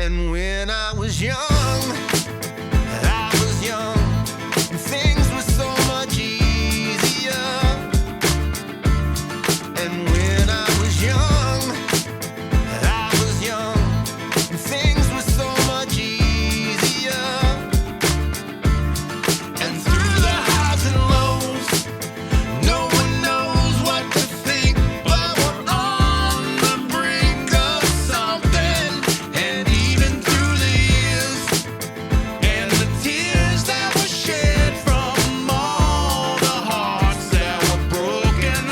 And when I was young, and things were so much easier. And when I was young, and things were so much easier. And through the highs and lows, no one knows what to think, but we're on the brink of something. And even through the years and the tears that were shed from all the hearts that were broken.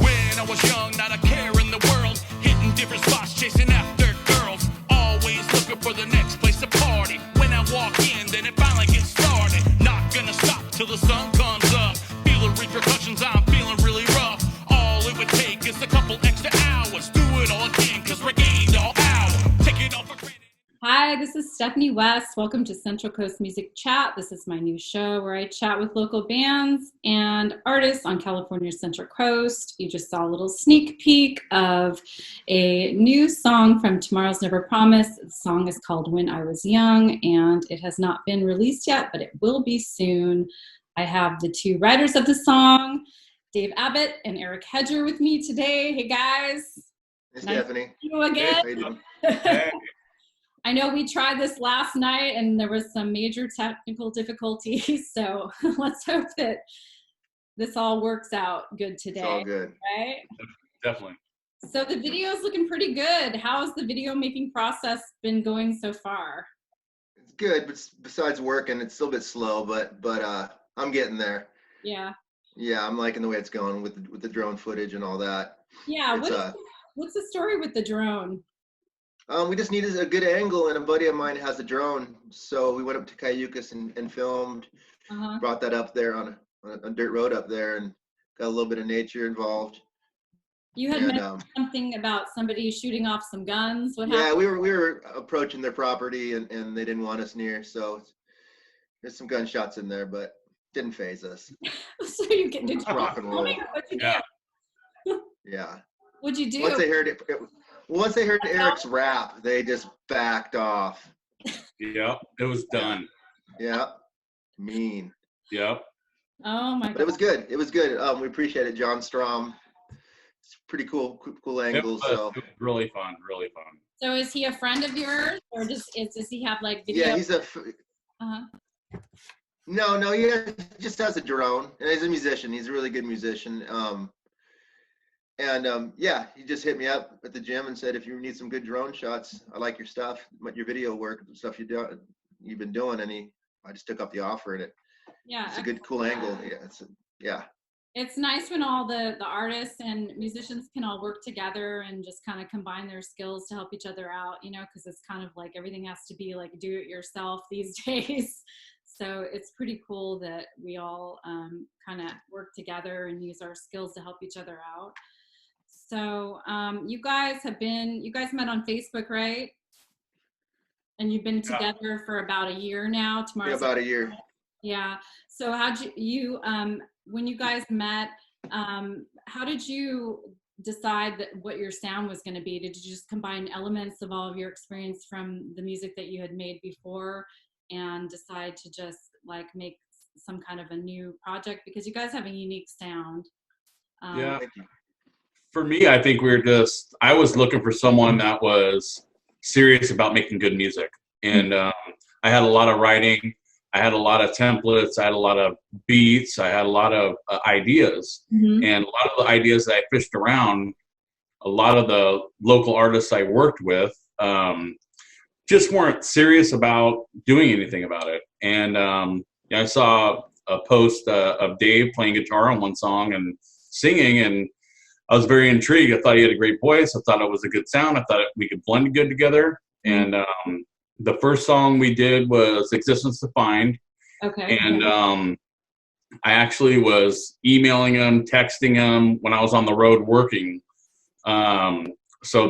When I was young, not a care in the world, hitting different spots, chasing after girls, always looking for the next place to party. When I walk in, then it finally gets started. Not gonna stop till the sun comes up. Feel the repercussions, I'm feeling really rough. All it would take is a couple extra hours. Do it all again, cause we're gained all hour. Take it all for granted. Hi, this is Stephanie West. Welcome to Central Coast Music Chat. This is my new show where I chat with local bands and artists on California's Central Coast. You just saw a little sneak peek of a new song from Tomorrow's Never Promised. The song is called When I Was Young, and it has not been released yet, but it will be soon. I have the two writers of the song, Dave Abbott and Eric Hedger, with me today. Hey, guys. Hey, Nice Stephanie. to see you again. How you doing? Hey. I know we tried this last night and there was some major technical difficulties, so let's hope that this all works out good today. It's all good. Right? Definitely. So the video is looking pretty good. How has the video making process been going so far? It's good, but besides working, it's still a bit slow, but I'm getting there. Yeah. Yeah, I'm liking the way it's going with the drone footage and all that. Yeah. It's, What's the story with the drone? we just needed a good angle, and a buddy of mine has a drone, so we went up to Cayucas and filmed. Uh-huh. Brought that up there on a dirt road up there, and got a little bit of nature involved. You had And, mentioned something about somebody shooting off some guns. What Yeah, happened? we were approaching their property, and they didn't want us near, so there's some gunshots in there, but didn't phase us. So you get to Rock and roll. What'd you do? Yeah. Yeah. What'd you do? Once they heard Eric's rap, they just backed off. Yep. It was done. Yeah, mean. Yep. Oh my But God. it was good. It was good. We appreciate it, John Strom. It's pretty cool angle. It was really fun. Really fun. So is he a friend of yours, or does he have like video? Yeah, he's a. Uh-huh. No, he just has a drone, and he's a musician. He's a really good musician. Yeah, he just hit me up at the gym and said, if you need some good drone shots, I like your stuff, your video work, the stuff you've been doing. And I just took up the offer, and it's a good, cool angle. Yeah, It's nice when all the artists and musicians can all work together and just kind of combine their skills to help each other out, because it's kind of like everything has to be like do it yourself these days. So it's pretty cool that we all kind of work together and use our skills to help each other out. So you guys met on Facebook, right? And you've been together for about a year now. Yeah, about a year. Yeah. So how'd you when you guys met, how did you decide that what your sound was going to be? Did you just combine elements of all of your experience from the music that you had made before and decide to just like make some kind of a new project? Because you guys have a unique sound. Yeah. Thank you. For me, I think I was looking for someone that was serious about making good music. And I had a lot of writing. I had a lot of templates. I had a lot of beats. I had a lot of ideas. Mm-hmm. And a lot of the ideas that I fished around, a lot of the local artists I worked with just weren't serious about doing anything about it. And I saw a post of Dave playing guitar on one song and singing, and I was very intrigued. I thought he had a great voice. I thought it was a good sound. I thought we could blend good together. And the first song we did was Existence Defined. Okay. And I actually was emailing him, texting him when I was on the road working. So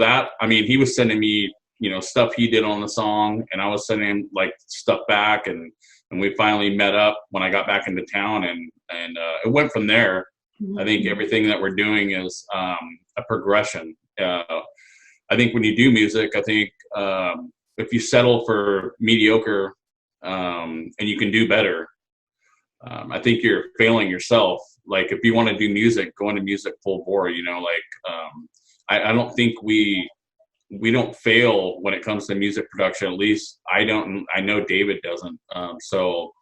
he was sending me, stuff he did on the song, and I was sending him like stuff back, and we finally met up when I got back into town, and it went from there. I think everything that we're doing is a progression. I think when you do music, I think if you settle for mediocre and you can do better, I think you're failing yourself. Like if you want to do music, go into music full bore. You know, like I don't think we don't fail when it comes to music production. At least I don't. I know David doesn't. So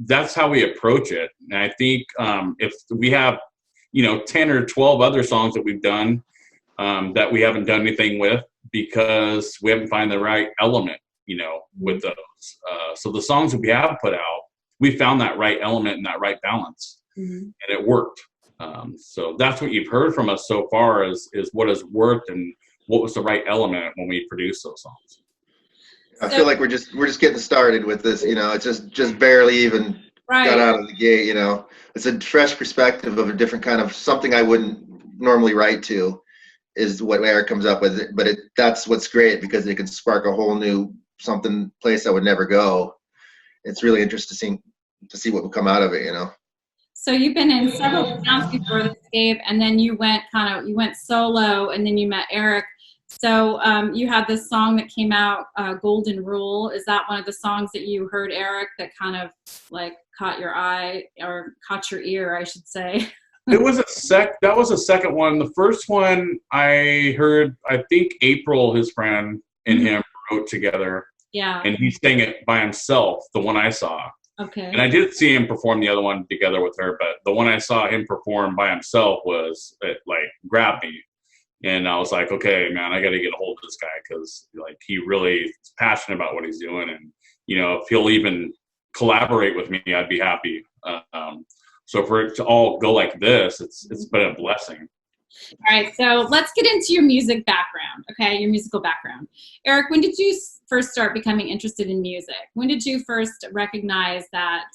that's how we approach it. And I think if we have 10 or 12 other songs that we've done that we haven't done anything with because we haven't found the right element, with those. So the songs that we have put out, we found that right element and that right balance, and it worked. So that's what you've heard from us so far is what has worked and what was the right element when we produced those songs. I feel like we're just getting started with this. It's just barely even got out of the gate. It's a fresh perspective of a different kind of something I wouldn't normally write to, is what Eric comes up with. But that's what's great, because it can spark a whole new place I would never go. It's really interesting to see what will come out of it. So you've been in several bands before this, Dave, and then you went solo, and then you met Eric. So you had this song that came out, Golden Rule. Is that one of the songs that you heard, Eric, that kind of like caught your eye, or caught your ear, I should say? That was a second one. The first one I heard, I think April, his friend, and him wrote together. Yeah. And he sang it by himself, the one I saw. Okay. And I did see him perform the other one together with her, but the one I saw him perform by himself it grabbed me. And I was like, okay, man, I got to get a hold of this guy, because he really is passionate about what he's doing. And, if he'll even collaborate with me, I'd be happy. So for it to all go like this, it's been a blessing. All right, so let's get into your music background, okay? Your musical background. Eric, when did you first start becoming interested in music? When did you first recognize that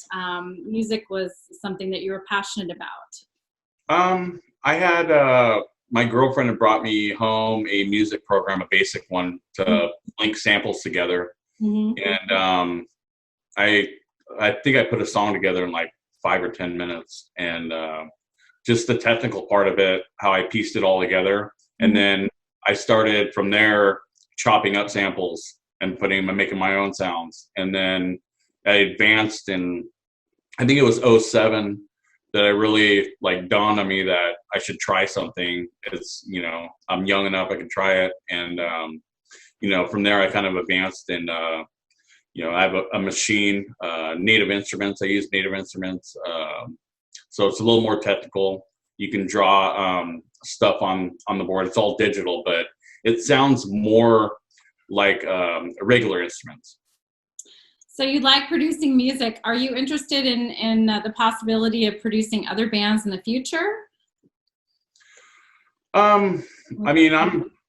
music was something that you were passionate about? I had my girlfriend had brought me home a music program, a basic one, to link samples together. And I think I put a song together in like 5 or 10 minutes, and just the technical part of it, how I pieced it all together. And then I started from there chopping up samples and making my own sounds. And then I advanced in, I think it was 2007 that I really dawned on me that I should try something. It's, I'm young enough, I can try it. And, from there I kind of advanced, and, I have a machine, native instruments. I use native instruments. So it's a little more technical. You can draw stuff on the board. It's all digital, but it sounds more like regular instruments. So you like producing music. Are you interested in the possibility of producing other bands in the future?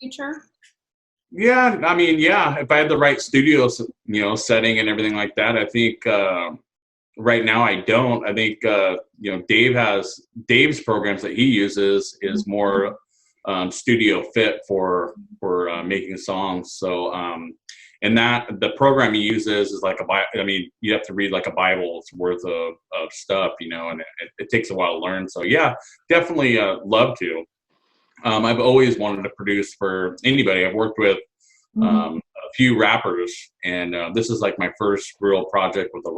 Future? Yeah, if I had the right studio, setting and everything like that. I think right now I don't. I think Dave's programs that he uses is more studio fit for making songs. So and that the program he uses is like you have to read like a Bible's worth of stuff, and it takes a while to learn. So yeah, definitely love to. I've always wanted to produce for anybody. I've worked with a few rappers, and this is like my first real project with a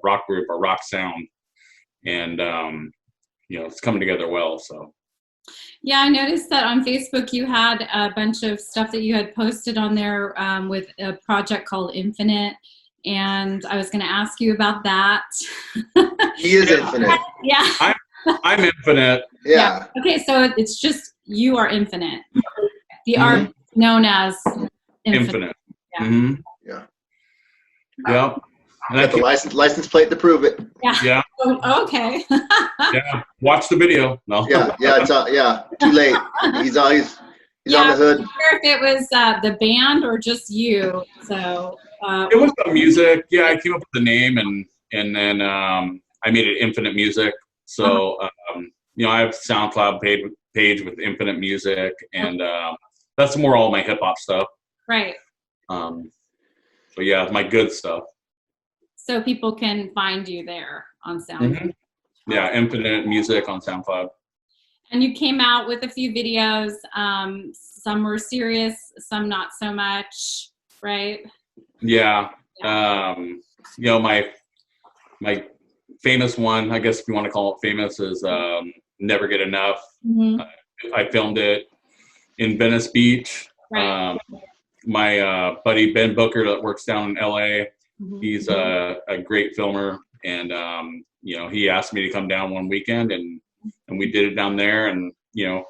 rock group or rock sound, and it's coming together well. So yeah, I noticed that on Facebook you had a bunch of stuff that you had posted on there with a project called Infinite, and I was going to ask you about that. He is infinite. Yeah. I'm infinite. Yeah. Okay, so it's just you are infinite. The art known as Infinite. Yeah. Yeah. Yep. And I got the license plate to prove it. Yeah. Oh, okay. Yeah. Watch the video. No. Yeah. It's too late. He's on the hood. I'm sure if it was the band or just you. So it was the music. Yeah, I came up with the name, and then I made it Infinite Music. So I have a SoundCloud page with Infinite Music, and that's more all my hip hop stuff. Right. So yeah, my good stuff. So people can find you there on SoundCloud. Yeah, Infinite Music on SoundCloud. And you came out with a few videos. Some were serious, some not so much, right? Yeah. My famous one, I guess if you want to call it famous, is Never Get Enough. Mm-hmm. I filmed it in Venice Beach. Right. My buddy Ben Booker that works down in LA, Mm-hmm. he's a great filmer, and he asked me to come down one weekend, and we did it down there, and the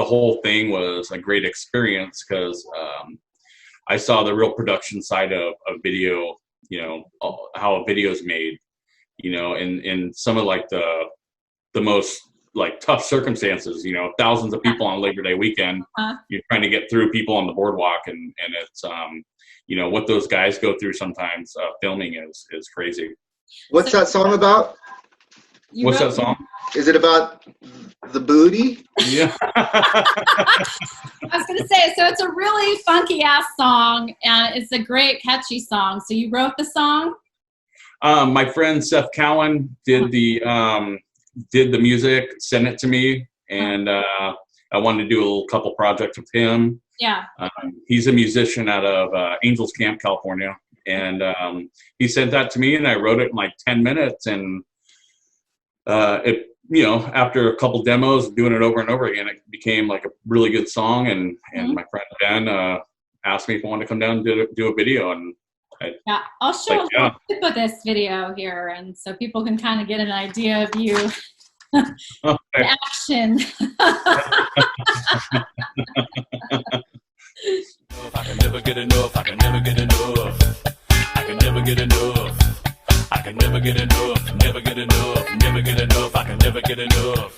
whole thing was a great experience because I saw the real production side of video, how a video is made, in some of like the most like tough circumstances, thousands of people on Labor Day weekend, you're trying to get through people on the boardwalk, and it's, what those guys go through sometimes, filming is crazy. What's that song about? What's that song? Is it about the booty? Yeah. I was going to say, so it's a really funky ass song, and it's a great catchy song. So you wrote the song? My friend Seth Cowan did the music, sent it to me, and I wanted to do a little couple projects with him. Yeah. He's a musician out of Angels Camp, California, and he sent that to me, and I wrote it in like 10 minutes, and after a couple demos, doing it over and over again, it became like a really good song, and my friend Ben asked me if I wanted to come down and do a video, and I'll show a clip of this video here, and so people can kind of get an idea of you in action. I can never get enough. I can never get enough. I can never get enough. I can never get enough. Never get enough. Never get enough. I can never get enough.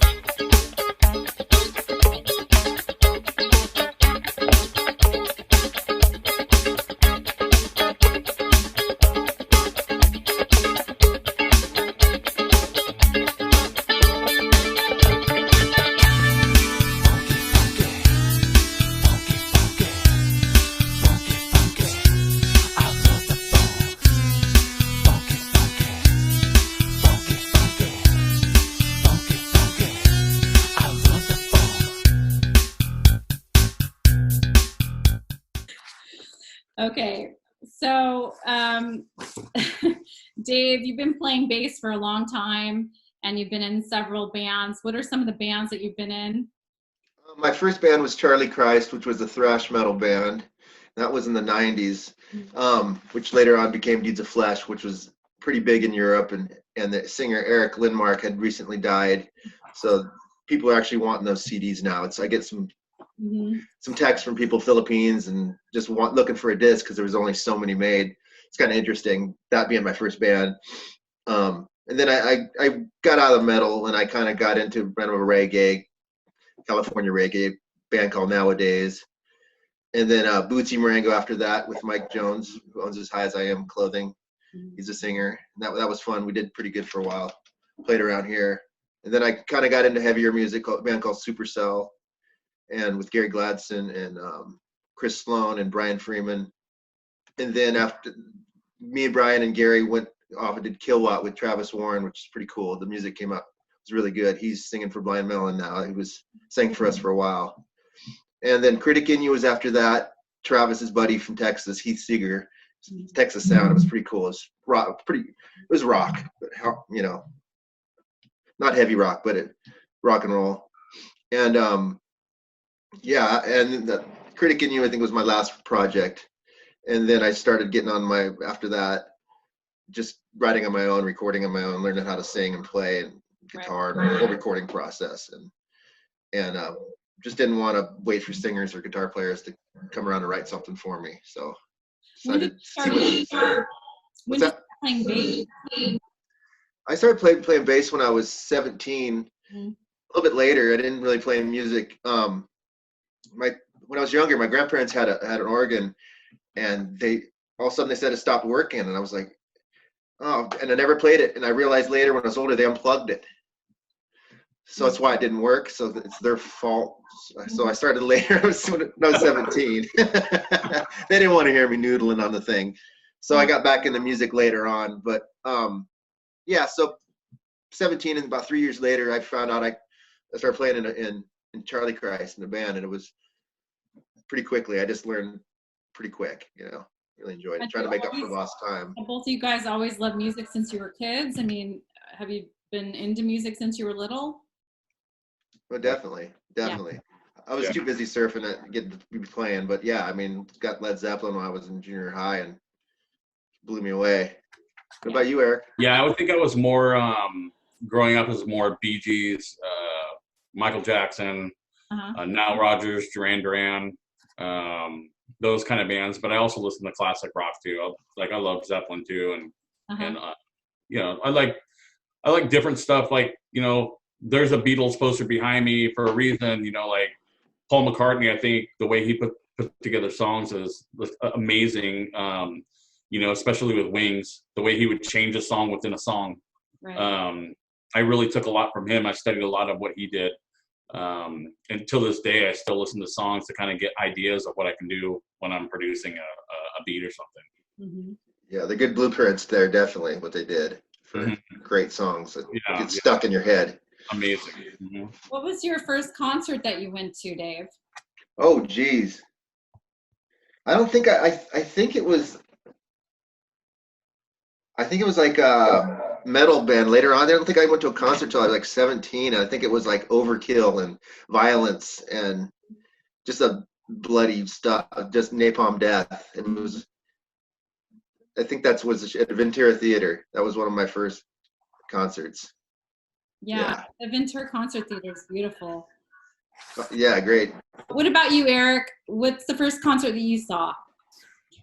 Okay, so Dave, you've been playing bass for a long time, and you've been in several bands. What are some of the bands that you've been in? My first band was Charlie Christ, which was a thrash metal band. That was in the 90s, which later on became Deeds of Flesh, which was pretty big in Europe, and the singer Eric Lindmark had recently died. So people are actually wanting those CDs now. I get some texts from people Philippines and just looking for a disc because there was only so many made. It's kind of interesting, that being my first band. And then I got out of metal, and I kind of got into kind of a reggae, California reggae band called Nowadays. And then Bootsy Marengo after that with Mike Jones, who owns As High As I Am clothing. He's a singer. And that was fun. We did pretty good for a while. Played around here. And then I kind of got into heavier music, a band called Supercell, and with Gary Gladson and Chris Sloan and Brian Freeman. And then after me and Brian and Gary went off and did Kilowatt with Travis Warren, which is pretty cool. The music came out, it was really good. He's singing for Blind Melon now. He was sang for us for a while. And then Critic in You was after that. Travis's buddy from Texas, Heath Seeger, Texas sound. It was pretty cool. It was rock, it was rock, but not heavy rock, but rock and roll. And yeah, and the Critic in You, I think, was my last project. And then I started getting on after that, just writing on my own, recording on my own, learning how to sing and play and guitar and the whole recording process. And just didn't want to wait for singers or guitar players to come around and write something for me. So When did you start playing bass? I started playing bass when I was 17. A little bit later. I didn't really play music. When I was younger, my grandparents had an organ, and all of a sudden they said it stopped working, and I was like, oh, and I never played it. And I realized later when I was older, they unplugged it. So that's why it didn't work. So it's their fault. So I started later when I was 17. They didn't want to hear me noodling on the thing. So I got back into music later on. But yeah, so 17, and about 3 years later, I found out I started playing in Charlie Christ in the band, and it was pretty quickly. I just learned pretty quick, really enjoyed it. Trying to make up for lost time. Both of you guys always loved music since you were kids. I mean, have you been into music since you were little? Well, definitely. Yeah. I was too busy surfing and getting to be playing, but yeah, I mean, got Led Zeppelin when I was in junior high and blew me away. What about you, Eric? Yeah, I would think I was more growing up as more Bee Gees, Michael Jackson, Nile Rodgers, Duran Duran, those kind of bands. But I also listen to classic rock too. I love Zeppelin too, and I like different stuff. Like, there's a Beatles poster behind me for a reason. Like Paul McCartney, I think the way he put together songs is amazing. Especially with Wings, the way he would change a song within a song. Right. I really took a lot from him. I studied a lot of what he did. And till this day, I still listen to songs to kind of get ideas of what I can do when I'm producing a beat or something. Mm-hmm. Yeah, the good blueprints there, definitely what they did for great songs that get stuck in your head. Amazing. Mm-hmm. What was your first concert that you went to, Dave? Oh, geez. I don't think I think it was like a metal band later on. I don't think I went to a concert until I was like 17. I think it was like Overkill and Violence and just a bloody stuff, just Napalm Death. It was, I think that was at Ventura Theater. That was one of my first concerts. Yeah. The Ventura Concert Theater is beautiful. Yeah, great. What about you, Eric? What's the first concert that you saw?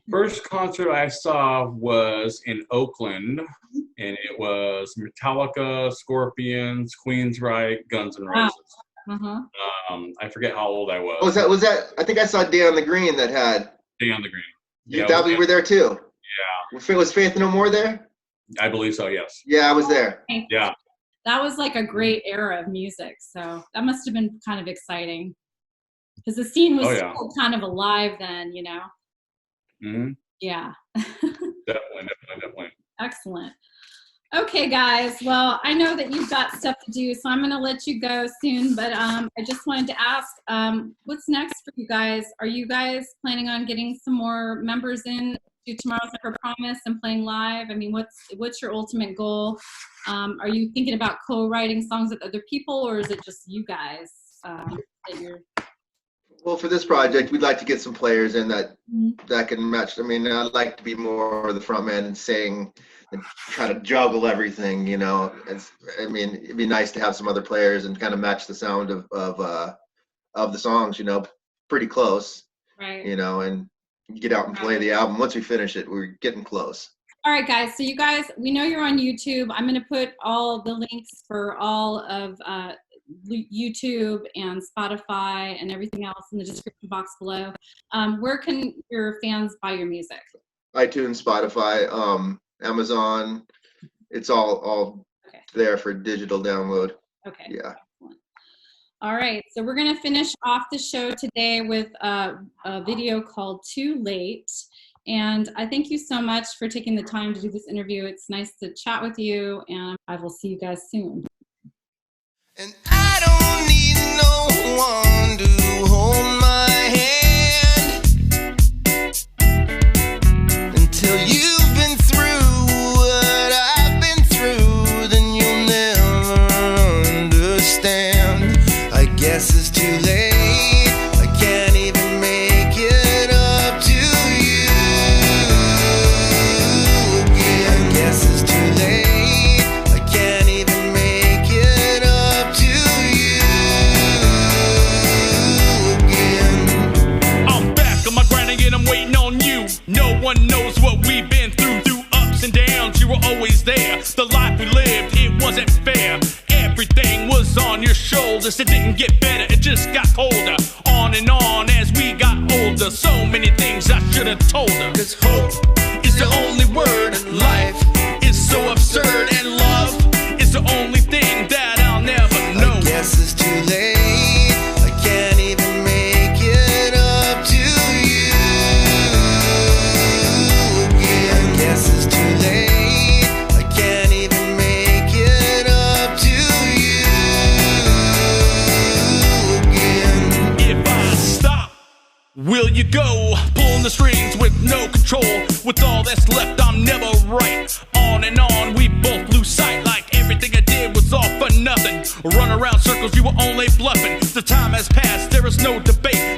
First concert I saw was in Oakland, and it was Metallica, Scorpions, Queensryche, Guns N' Roses. Wow. I forget how old I was. Oh, was that? I think I saw Day on the Green that had. Day on the Green. You were there too. Yeah. Was Faith No More there? I believe so. Yes. Yeah, I was there. Yeah. That was like a great era of music, so that must have been kind of exciting because the scene was still kind of alive then, Mm-hmm. Yeah. Definitely. Excellent. Okay, guys. Well, I know that you've got stuff to do, so I'm going to let you go soon. But I just wanted to ask, what's next for you guys? Are you guys planning on getting some more members in to Tomorrow's Never Promise and playing live? I mean, what's your ultimate goal? Are you thinking about co-writing songs with other people, or is it just you guys that you're? Well, for this project, we'd like to get some players in that can match. I mean, I'd like to be more the front man and sing and try to juggle everything, it'd be nice to have some other players and kind of match the sound of the songs, pretty close, right? And get out and play the album. Once we finish it, we're getting close. All right, guys. So you guys, we know you're on YouTube. I'm going to put all the links for all of YouTube and Spotify and everything else in the description box below. Where can your fans buy your music? iTunes, Spotify, Amazon. It's all there for digital download. Okay. Yeah. Excellent. All right. So we're going to finish off the show today with a video called Too Late. And I thank you so much for taking the time to do this interview. It's nice to chat with you, and I will see you guys soon. And I don't need no one to hold my hand until you've been through what I've been through, then you'll never understand. I guess it's too late. I can't even make it up to you again. I guess it's too late. I can't even make it up to you again. I'm back on my grind again, I'm waiting on you. No one knows what we've been through ups and downs. You were always there. The life we lived, it wasn't fair. Everything was on your shoulders. It didn't get better, it just got colder. On and on as we got older. So many things I should have told her. 'Cause hope is the only word. Life is so absurd, and love is the only thing that I'll never know. I guess it's too late. I can't even make it up to you again. I guess it's too late. I can't even make it up to you Will you go pulling the strings with no control? With all that's left, I'm never right. On and on, we both lose sight. Like everything I did was all for nothing. Run around circles, you were only bluffing. The time has passed, there is no debate.